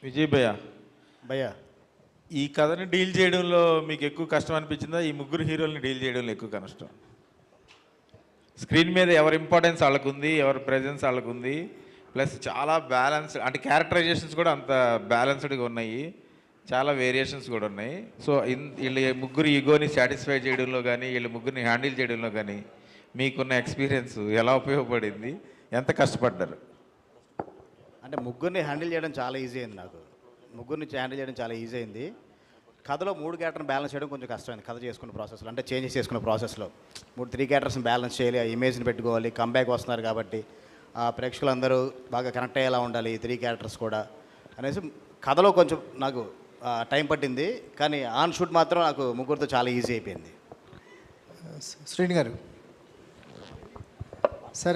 విజయ్ భయ్య, భయ్యా ఈ కథని డీల్ చేయడంలో మీకు ఎక్కువ కష్టం అనిపించిందా, ఈ ముగ్గురు హీరోల్ని డీల్ చేయడంలో ఎక్కువ కష్టం? స్క్రీన్ మీద ఎవరి ఇంపార్టెన్స్ వాళ్ళకు ఉంది, ఎవరి ప్రెజెన్స్ వాళ్ళకు ఉంది, ప్లస్ చాలా బ్యాలెన్స్, అంటే క్యారెక్టరైజేషన్స్ కూడా అంత బ్యాలెన్స్డ్గా ఉన్నాయి, చాలా వేరియేషన్స్ కూడా ఉన్నాయి. సో వీళ్ళ ముగ్గురు ఈగోని సాటిస్ఫై చేయడంలో కానీ, వీళ్ళ ముగ్గురిని హ్యాండిల్ చేయడంలో కానీ మీకున్న ఎక్స్పీరియన్స్ ఎలా ఉపయోగపడింది, ఎంత కష్టపడ్డారు? అంటే ముగ్గురిని హ్యాండిల్ చేయడం చాలా ఈజీ అయింది. నాకు ముగ్గురిని హ్యాండిల్ చేయడం చాలా ఈజీ అయింది. కథలో 3 క్యారెక్టర్ని బ్యాలెన్స్ చేయడం కొంచెం కష్టమైంది. కథ చేసుకున్న ప్రాసెస్లో, అంటే చేంజెస్ చేసుకున్న ప్రాసెస్లో 3 క్యారెక్టర్స్ని బ్యాలెన్స్ చేయాలి, ఆ ఇమేజ్ని పెట్టుకోవాలి, కంబ్యాక్ వస్తున్నారు కాబట్టి ఆ ప్రేక్షకులందరూ బాగా కనెక్ట్ అయ్యేలా ఉండాలి, ఈ 3 క్యారెక్టర్స్ కూడా అనేసి కథలో కొంచెం నాకు టైం పట్టింది. కానీ ఆన్ షూట్ మాత్రం నాకు ముగ్గురితో చాలా ఈజీ అయిపోయింది. శ్రీని గారు, సార్